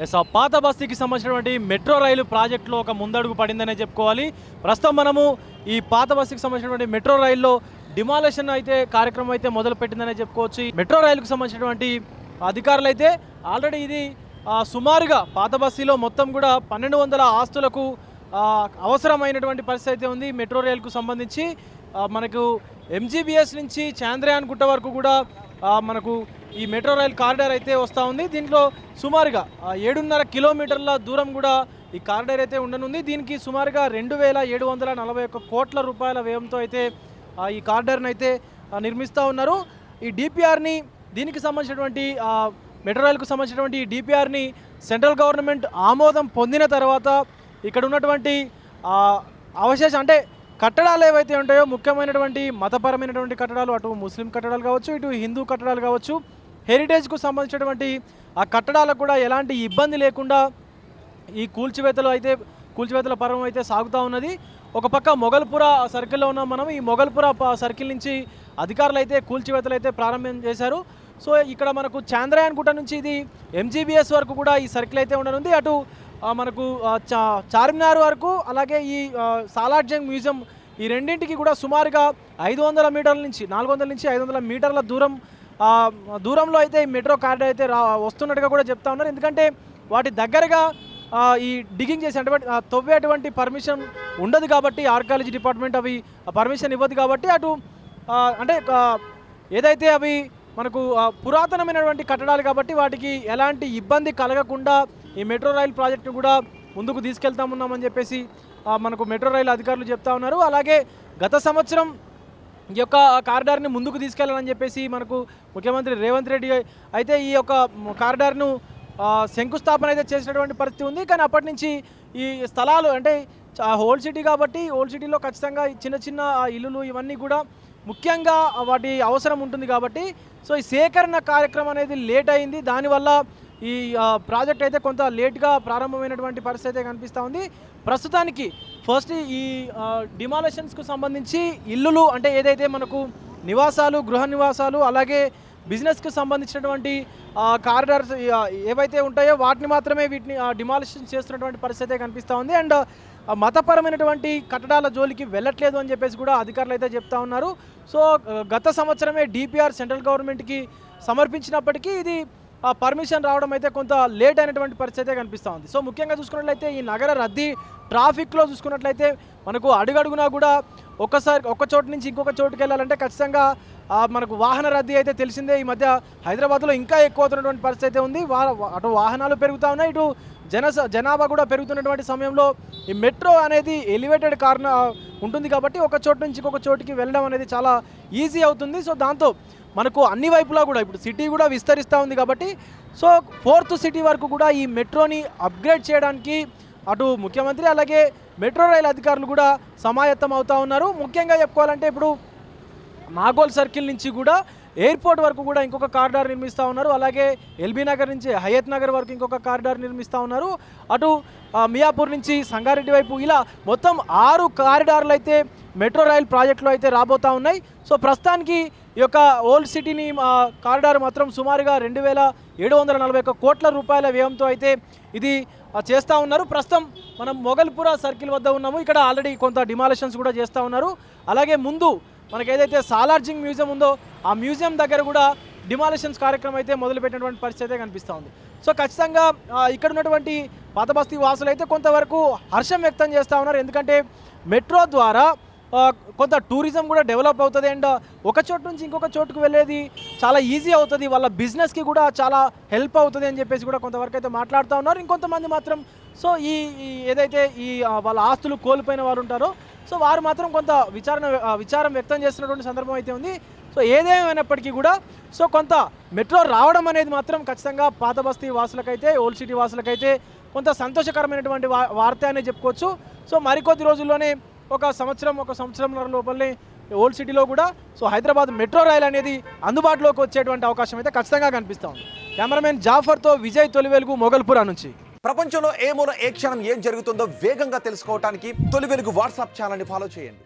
Yes, ఆ పాత బస్తీకి సంబంధించినటువంటి మెట్రో రైలు ప్రాజెక్టులో ఒక ముందడుగు పడిందనే చెప్పుకోవాలి. ప్రస్తుతం మనము ఈ పాత బస్తీకి సంబంధించినటువంటి మెట్రో రైల్లో డిమాలేషన్ అయితే కార్యక్రమం అయితే మొదలు పెట్టిందనే చెప్పుకోవచ్చు. ఈ మెట్రో రైలుకు సంబంధించినటువంటి అధికారులు అయితే ఆల్రెడీ ఇది సుమారుగా పాత బస్తీలో మొత్తం కూడా 1200 ఆస్తులకు అవసరమైనటువంటి పరిస్థితి అయితే ఉంది. మెట్రో రైలుకు సంబంధించి మనకు ఎంజీబీఎస్ నుంచి చాంద్రయాన్ గుట్ట వరకు కూడా మనకు ఈ మెట్రో రైల్ కారిడార్ అయితే వస్తూ ఉంది. దీంట్లో సుమారుగా 7.5 కిలోమీటర్ల దూరం కూడా ఈ కారిడార్ అయితే ఉండనుంది. దీనికి సుమారుగా 2741 కోట్ల రూపాయల వ్యయంతో అయితే ఈ కారిడార్ని అయితే నిర్మిస్తూ ఉన్నారు. ఈ డిపిఆర్ని దీనికి సంబంధించినటువంటి మెట్రో రైలుకు సంబంధించినటువంటి ఈ డిపిఆర్ని సెంట్రల్ గవర్నమెంట్ ఆమోదం పొందిన తర్వాత ఇక్కడ ఉన్నటువంటి అవశేషం అంటే కట్టడాలు ఏవైతే ఉంటాయో ముఖ్యమైనటువంటి మతపరమైనటువంటి కట్టడాలు, అటు ముస్లిం కట్టడాలు కావచ్చు, ఇటు హిందూ కట్టడాలు కావచ్చు, హెరిటేజ్కు సంబంధించినటువంటి ఆ కట్టడాలకు కూడా ఎలాంటి ఇబ్బంది లేకుండా ఈ కూల్చివేతల పర్వం అయితే సాగుతూ ఉన్నది. ఒక పక్క మొగల్పుర సర్కిల్లో ఉన్నాం మనం. ఈ మొగల్పుర సర్కిల్ నుంచి అధికారులు అయితే కూల్చివేతలు అయితే ప్రారంభం చేశారు. సో ఇక్కడ మనకు చాంద్రయాన్ గుట్ట నుంచి ఇది ఎంజీబీఎస్ వరకు కూడా ఈ సర్కిల్ అయితే ఉండనుంది. అటు మనకు చార్మినార్ వరకు, అలాగే ఈ సాలార్జంగ్ మ్యూజియం, ఈ రెండింటికి కూడా సుమారుగా 500 మీటర్ల నుంచి 400 నుంచి 500 మీటర్ల దూరంలో అయితే ఈ మెట్రో కారిడార్ అయితే వస్తున్నట్టుగా కూడా చెప్తా ఉన్నారు. ఎందుకంటే వాటి దగ్గరగా ఈ డిగింగ్ చేసే తవ్వేటువంటి పర్మిషన్ ఉండదు కాబట్టి ఆర్కియాలజీ డిపార్ట్మెంట్ అవి పర్మిషన్ ఇవ్వదు కాబట్టి అటు అంటే ఏదైతే అవి మనకు పురాతనమైనటువంటి కట్టడాలు కాబట్టి వాటికి ఎలాంటి ఇబ్బంది కలగకుండా ఈ మెట్రో రైల్ ప్రాజెక్టును కూడా ముందుకు తీసుకెళ్తామున్నామని చెప్పేసి మనకు మెట్రో రైలు అధికారులు చెప్తా ఉన్నారు. అలాగే గత సంవత్సరం ఈ యొక్క కారిడార్ని ముందుకు తీసుకెళ్లాలని చెప్పేసి మనకు ముఖ్యమంత్రి రేవంత్ రెడ్డి అయితే ఈ యొక్క కారిడార్ను శంకుస్థాపన అయితే చేసినటువంటి పరిస్థితి ఉంది. కానీ అప్పటి నుంచి ఈ స్థలాలు అంటే ఓల్డ్ సిటీ కాబట్టి ఓల్డ్ సిటీలో ఖచ్చితంగా చిన్న చిన్న ఇల్లులు ఇవన్నీ కూడా ముఖ్యంగా వాటి అవసరం ఉంటుంది కాబట్టి సో ఈ సేకరణ కార్యక్రమం అనేది లేట్ అయింది. దానివల్ల ఈ ప్రాజెక్ట్ అయితే కొంత లేట్గా ప్రారంభమైనటువంటి పరిస్థితి అయితే కనిపిస్తూ ఉంది. ప్రస్తుతానికి ఫస్ట్ ఈ డిమాలేషన్స్కు సంబంధించి ఇల్లులు అంటే ఏదైతే మనకు నివాసాలు, గృహ నివాసాలు, అలాగే బిజినెస్కి సంబంధించినటువంటి కారిడార్స్ ఏవైతే ఉంటాయో వాటిని మాత్రమే వీటిని డిమాలిషన్ చేస్తున్నటువంటి పరిస్థితి కనిపిస్తూ ఉంది. అండ్ మతపరమైనటువంటి కట్టడాల జోలికి వెళ్ళట్లేదు అని చెప్పేసి కూడా అధికారులు అయితే చెప్తా ఉన్నారు. సో గత సంవత్సరమే డిపిఆర్ సెంట్రల్ గవర్నమెంట్కి సమర్పించినప్పటికీ ఇది పర్మిషన్ రావడం అయితే కొంత లేట్ అయినటువంటి పరిస్థితి కనిపిస్తూ ఉంది. సో ముఖ్యంగా చూసుకున్నట్లయితే ఈ నగర రద్దీ ట్రాఫిక్లో చూసుకున్నట్లయితే మనకు అడుగడుగునా కూడా ఒక చోటు నుంచి ఇంకొక చోటుకి వెళ్ళాలంటే ఖచ్చితంగా మనకు వాహన రద్దీ అయితే తెలిసిందే. ఈ మధ్య హైదరాబాద్లో ఇంకా ఎక్కువ అవుతున్నటువంటి పరిస్థితి అయితే ఉంది. అటు వాహనాలు పెరుగుతూ ఉన్నాయి, ఇటు జనాభా కూడా పెరుగుతున్నటువంటి సమయంలో ఈ మెట్రో అనేది ఎలివేటెడ్ ఉంటుంది కాబట్టి ఒక చోటు నుంచి ఇంకొక చోటుకి వెళ్ళడం అనేది చాలా ఈజీ అవుతుంది. సో దాంతో మనకు అన్ని వైపులా కూడా ఇప్పుడు సిటీ కూడా విస్తరిస్తూ ఉంది కాబట్టి సో 4th సిటీ వరకు కూడా ఈ మెట్రోని అప్గ్రేడ్ చేయడానికి అటు ముఖ్యమంత్రి అలాగే మెట్రో రైల్ అధికారులు కూడా సమాయత్తం అవుతూ ఉన్నారు. ముఖ్యంగా చెప్పుకోవాలంటే ఇప్పుడు నాగోల్ సర్కిల్ నుంచి కూడా ఎయిర్పోర్ట్ వరకు కూడా ఇంకొక కారిడార్ నిర్మిస్తూ ఉన్నారు. అలాగే ఎల్బీ నగర్ నుంచి హయత్ నగర్ వరకు ఇంకొక కారిడార్ నిర్మిస్తూ ఉన్నారు. అటు మియాపూర్ నుంచి సంగారెడ్డి వైపు ఇలా మొత్తం 6 కారిడార్లు అయితే మెట్రో రైల్ ప్రాజెక్టులో అయితే రాబోతూ ఉన్నాయి. సో ప్రస్తుతానికి ఈ యొక్క ఓల్డ్ సిటీని కారిడార్ మాత్రం సుమారుగా 2741 కోట్ల రూపాయల వ్యయంతో అయితే ఇది చేస్తూ ఉన్నారు. ప్రస్తుతం మనం మొగల్పుర సర్కిల్ వద్ద ఉన్నాము. ఇక్కడ ఆల్రెడీ కొంత డిమాలిషన్స్ కూడా చేస్తూ ఉన్నారు. అలాగే ముందు మనకు ఏదైతే సాలార్జింగ్ మ్యూజియం ఉందో ఆ మ్యూజియం దగ్గర కూడా డిమాలిషన్స్ కార్యక్రమం అయితే మొదలుపెట్టినటువంటి పరిస్థితి కనిపిస్తూ ఉంది. సో ఖచ్చితంగా ఇక్కడ ఉన్నటువంటి పాత బస్తీ వాసులు అయితే కొంతవరకు హర్షం వ్యక్తం చేస్తూ ఉన్నారు. ఎందుకంటే మెట్రో ద్వారా కొంత టూరిజం కూడా డెవలప్ అవుతుంది అండ్ ఒక చోటు నుంచి ఇంకొక చోటుకు వెళ్ళేది చాలా ఈజీ అవుతుంది, వాళ్ళ బిజినెస్కి కూడా చాలా హెల్ప్ అవుతుంది అని చెప్పేసి కూడా కొంతవరకు అయితే మాట్లాడుతూ ఉన్నారు. ఇంకొంతమంది మాత్రం సో ఈ ఏదైతే ఈ వాళ్ళ ఆస్తులు కోల్పోయిన వారు ఉంటారో సో వారు మాత్రం కొంత విచారం వ్యక్తం చేస్తున్నటువంటి సందర్భం అయితే ఉంది. సో ఏదేమైనప్పటికీ కూడా సో కొంత మెట్రో రావడం అనేది మాత్రం ఖచ్చితంగా పాత బస్తీ వాసులకైతే ఓల్డ్ సిటీ వాసులకైతే కొంత సంతోషకరమైనటువంటి వార్త అనే చెప్పుకోవచ్చు. సో మరికొద్ది రోజుల్లోనే ఒక సంవత్సరంన్నర లోపలనే ఓల్డ్ సిటీలో కూడా సో హైదరాబాద్ మెట్రో రైల్ అనేది అందుబాటులోకి వచ్చేటువంటి అవకాశం అయితే ఖచ్చితంగా కనిపిస్తూ ఉంది. కెమెరామెన్ జాఫర్తో విజయ్, తొలి వెలుగు, మొగల్పురా నుంచి. ప్రపంచంలో ఏ మూల ఏ క్షణం ఏం జరుగుతుందో వేగంగా తెలుసుకోవడానికి తొలి వెలుగు వాట్సాప్ ఛానల్ని ఫాలో చేయండి.